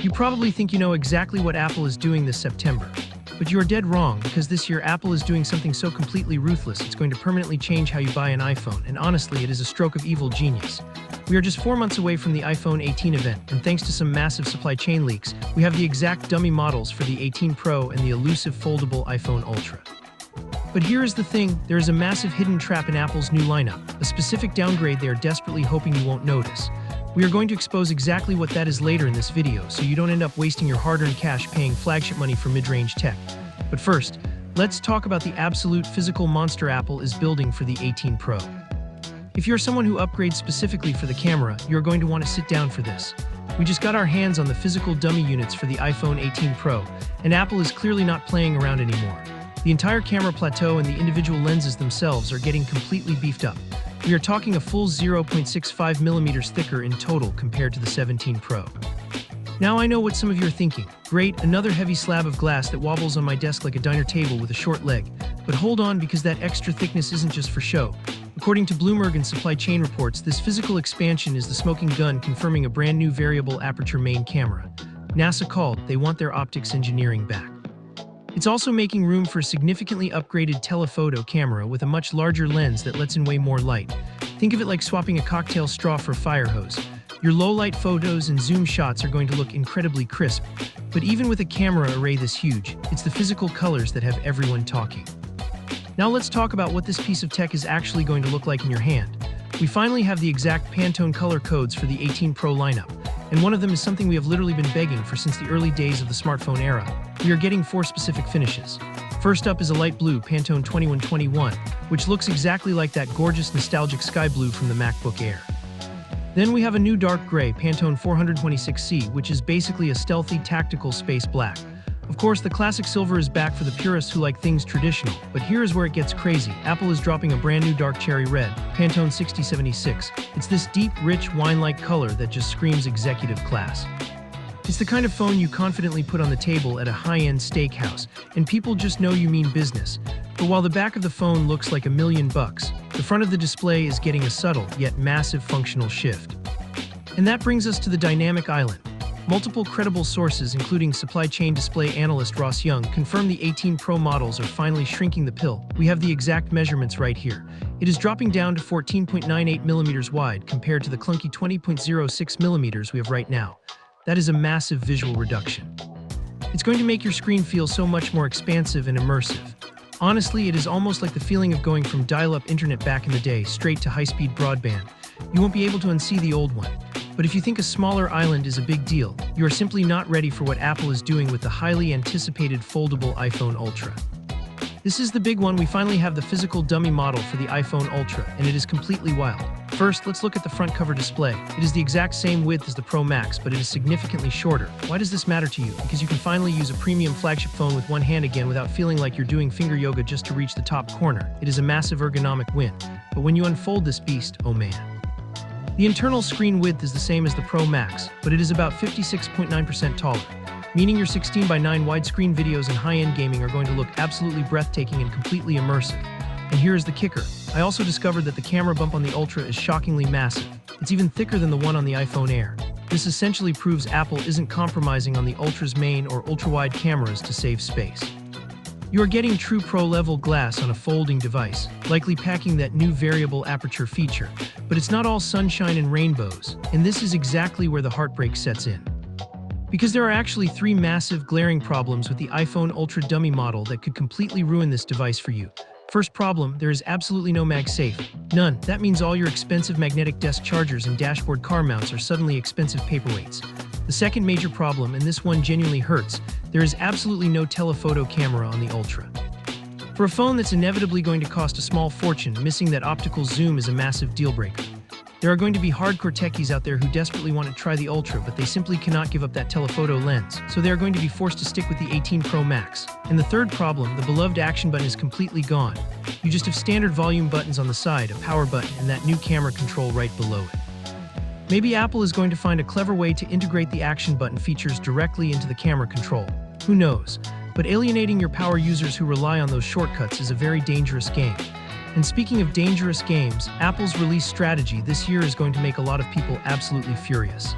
You probably think you know exactly what Apple is doing this September, but you are dead wrong because this year Apple is doing something so completely ruthless it's going to permanently change how you buy an iPhone, and honestly, it is a stroke of evil genius. We are just 4 months away from the iPhone 18 event, and thanks to some massive supply chain leaks, we have the exact dummy models for the 18 Pro and the elusive foldable iPhone Ultra. But here is the thing, there is a massive hidden trap in Apple's new lineup, a specific downgrade they are desperately hoping you won't notice. We are going to expose exactly what that is later in this video, so you don't end up wasting your hard-earned cash paying flagship money for mid-range tech. But first, let's talk about the absolute physical monster Apple is building for the 18 Pro. If you're someone who upgrades specifically for the camera, you're going to want to sit down for this. We just got our hands on the physical dummy units for the iPhone 18 Pro, and Apple is clearly not playing around anymore. The entire camera plateau and the individual lenses themselves are getting completely beefed up. We are talking a full 0.65 millimeters thicker in total compared to the 17 Pro. Now I know what some of you are thinking. Great, another heavy slab of glass that wobbles on my desk like a diner table with a short leg. But hold on, because that extra thickness isn't just for show. According to Bloomberg and supply chain reports, this physical expansion is the smoking gun confirming a brand new variable aperture main camera. NASA called, they want their optics engineering back. It's also making room for a significantly upgraded telephoto camera with a much larger lens that lets in way more light. Think of it like swapping a cocktail straw for a fire hose. Your low-light photos and zoom shots are going to look incredibly crisp, but even with a camera array this huge, it's the physical colors that have everyone talking. Now let's talk about what this piece of tech is actually going to look like in your hand. We finally have the exact Pantone color codes for the 18 Pro lineup, and one of them is something we have literally been begging for since the early days of the smartphone era. We are getting 4 specific finishes. First up is a light blue Pantone 2121, which looks exactly like that gorgeous nostalgic sky blue from the MacBook Air. Then we have a new dark gray Pantone 426C, which is basically a stealthy tactical space black. Of course, the classic silver is back for the purists who like things traditional, but here is where it gets crazy. Apple is dropping a brand new dark cherry red, Pantone 6076. It's this deep, rich, wine-like color that just screams executive class. It's the kind of phone you confidently put on the table at a high-end steakhouse, and people just know you mean business. But while the back of the phone looks like $1 million, the front of the display is getting a subtle, yet massive functional shift. And that brings us to the dynamic island. Multiple credible sources, including supply chain display analyst Ross Young, confirm the 18 Pro models are finally shrinking the pill. We have the exact measurements right here. It is dropping down to 14.98 millimeters wide compared to the clunky 20.06 millimeters we have right now. That is a massive visual reduction. It's going to make your screen feel so much more expansive and immersive. Honestly, it is almost like the feeling of going from dial-up internet back in the day straight to high-speed broadband. You won't be able to unsee the old one. But if you think a smaller island is a big deal, you are simply not ready for what Apple is doing with the highly anticipated foldable iPhone Ultra. This is the big one. We finally have the physical dummy model for the iPhone Ultra, and it is completely wild. First, let's look at the front cover display. It is the exact same width as the Pro Max, but it is significantly shorter. Why does this matter to you? Because you can finally use a premium flagship phone with one hand again without feeling like you're doing finger yoga just to reach the top corner. It is a massive ergonomic win. But when you unfold this beast, oh man. The internal screen width is the same as the Pro Max, but it is about 56.9% taller, meaning your 16:9 widescreen videos and high-end gaming are going to look absolutely breathtaking and completely immersive. And here is the kicker. I also discovered that the camera bump on the Ultra is shockingly massive. It's even thicker than the one on the iPhone Air. This essentially proves Apple isn't compromising on the Ultra's main or ultra-wide cameras to save space. You are getting true pro-level glass on a folding device, likely packing that new variable aperture feature. But it's not all sunshine and rainbows, and this is exactly where the heartbreak sets in. Because there are actually 3 massive, glaring problems with the iPhone Ultra dummy model that could completely ruin this device for you. First problem, there is absolutely no magsafe. None. That means all your expensive magnetic desk chargers and dashboard car mounts are suddenly expensive paperweights. The second major problem, and this one genuinely hurts, there is absolutely no telephoto camera on the Ultra. For a phone that's inevitably going to cost a small fortune, missing that optical zoom is a massive deal breaker. There are going to be hardcore techies out there who desperately want to try the Ultra, but they simply cannot give up that telephoto lens, so they are going to be forced to stick with the 18 Pro Max. And the third problem, the beloved action button is completely gone. You just have standard volume buttons on the side, a power button, and that new camera control right below it. Maybe Apple is going to find a clever way to integrate the action button features directly into the camera control. Who knows? But alienating your power users who rely on those shortcuts is a very dangerous game. And speaking of dangerous games, Apple's release strategy this year is going to make a lot of people absolutely furious.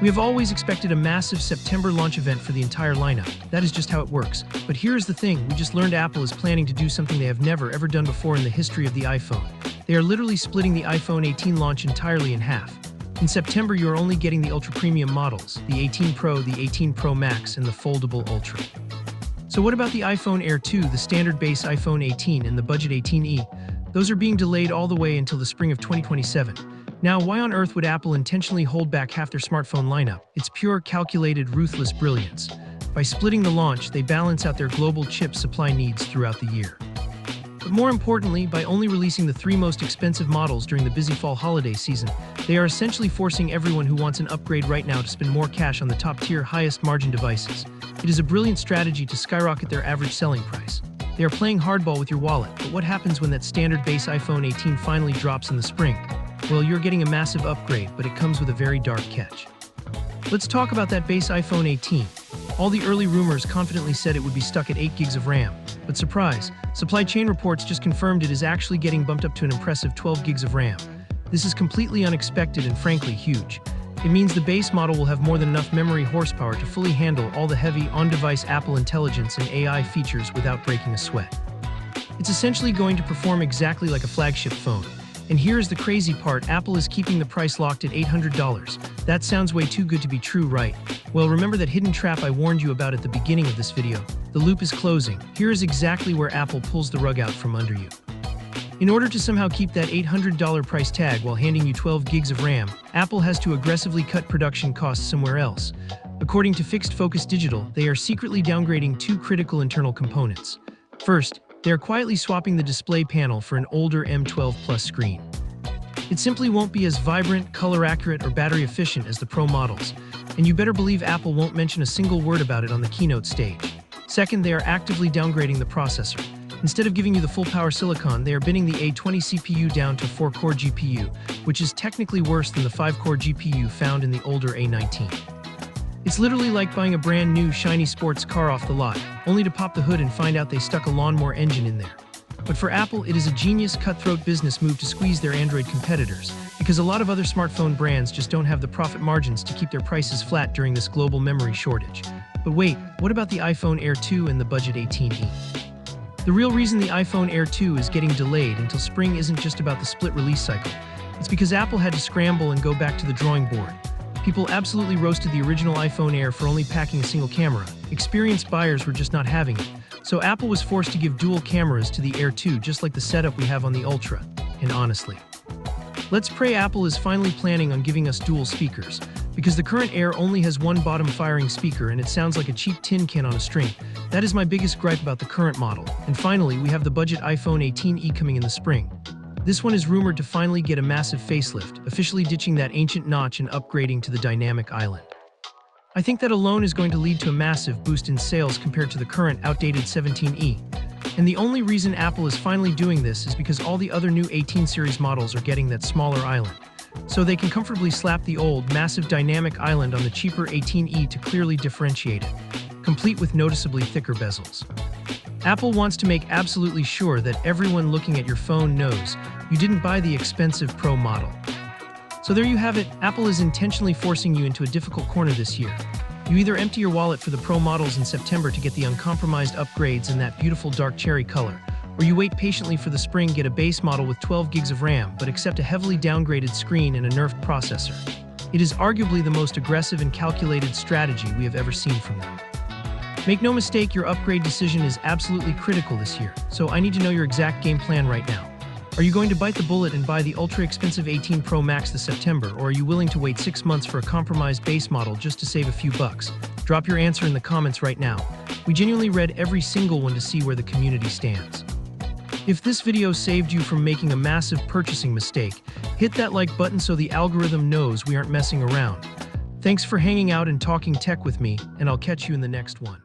We have always expected a massive September launch event for the entire lineup. That is just how it works. But here's the thing, we just learned Apple is planning to do something they have never ever done before in the history of the iPhone. They are literally splitting the iPhone 18 launch entirely in half. In September, you are only getting the ultra-premium models, the 18 Pro, the 18 Pro Max, and the foldable Ultra. So what about the iPhone Air 2, the standard base iPhone 18, and the budget 18e? Those are being delayed all the way until the spring of 2027. Now, why on earth would Apple intentionally hold back half their smartphone lineup? It's pure, calculated, ruthless brilliance. By splitting the launch, they balance out their global chip supply needs throughout the year. But more importantly, by only releasing the 3 most expensive models during the busy fall holiday season, they are essentially forcing everyone who wants an upgrade right now to spend more cash on the top-tier, highest-margin devices. It is a brilliant strategy to skyrocket their average selling price. They are playing hardball with your wallet, but what happens when that standard base iPhone 18 finally drops in the spring? Well, you're getting a massive upgrade, but it comes with a very dark catch. Let's talk about that base iPhone 18. All the early rumors confidently said it would be stuck at 8 gigs of RAM. But surprise, supply chain reports just confirmed it is actually getting bumped up to an impressive 12 gigs of RAM. This is completely unexpected and frankly huge. It means the base model will have more than enough memory horsepower to fully handle all the heavy, on-device Apple Intelligence and AI features without breaking a sweat. It's essentially going to perform exactly like a flagship phone. And here's the crazy part, Apple is keeping the price locked at $800. That sounds way too good to be true, right? Well, remember that hidden trap I warned you about at the beginning of this video? The loop is closing. Here is exactly where Apple pulls the rug out from under you. In order to somehow keep that $800 price tag while handing you 12 gigs of RAM, Apple has to aggressively cut production costs somewhere else. According to Fixed Focus Digital, they are secretly downgrading 2 critical internal components. First, they are quietly swapping the display panel for an older M12 Plus screen. It simply won't be as vibrant, color-accurate, or battery-efficient as the Pro models, and you better believe Apple won't mention a single word about it on the keynote stage. Second, they are actively downgrading the processor. Instead of giving you the full-power silicon, they are binning the A20 CPU down to 4-core GPU, which is technically worse than the 5-core GPU found in the older A19. It's literally like buying a brand new, shiny sports car off the lot, only to pop the hood and find out they stuck a lawnmower engine in there. But for Apple, it is a genius, cutthroat business move to squeeze their Android competitors, because a lot of other smartphone brands just don't have the profit margins to keep their prices flat during this global memory shortage. But wait, what about the iPhone Air 2 and the budget 18e? The real reason the iPhone Air 2 is getting delayed until spring isn't just about the split release cycle. It's because Apple had to scramble and go back to the drawing board. People absolutely roasted the original iPhone Air for only packing a single camera. Experienced buyers were just not having it. So Apple was forced to give dual cameras to the Air 2, just like the setup we have on the Ultra. And honestly, let's pray Apple is finally planning on giving us dual speakers, because the current Air only has one bottom-firing speaker and it sounds like a cheap tin can on a string. That is my biggest gripe about the current model. And finally, we have the budget iPhone 18e coming in the spring. This one is rumored to finally get a massive facelift, officially ditching that ancient notch and upgrading to the dynamic island. I think that alone is going to lead to a massive boost in sales compared to the current outdated 17e. And the only reason Apple is finally doing this is because all the other new 18 series models are getting that smaller island. So they can comfortably slap the old, massive dynamic island on the cheaper 18e to clearly differentiate it, complete with noticeably thicker bezels. Apple wants to make absolutely sure that everyone looking at your phone knows you didn't buy the expensive Pro model. So there you have it, Apple is intentionally forcing you into a difficult corner this year. You either empty your wallet for the Pro models in September to get the uncompromised upgrades in that beautiful dark cherry color, or you wait patiently for the spring, get a base model with 12 gigs of RAM, but accept a heavily downgraded screen and a nerfed processor. It is arguably the most aggressive and calculated strategy we have ever seen from them. Make no mistake, your upgrade decision is absolutely critical this year, so I need to know your exact game plan right now. Are you going to bite the bullet and buy the ultra-expensive 18 Pro Max this September, or are you willing to wait 6 months for a compromised base model just to save a few bucks? Drop your answer in the comments right now. We genuinely read every single one to see where the community stands. If this video saved you from making a massive purchasing mistake, hit that like button so the algorithm knows we aren't messing around. Thanks for hanging out and talking tech with me, and I'll catch you in the next one.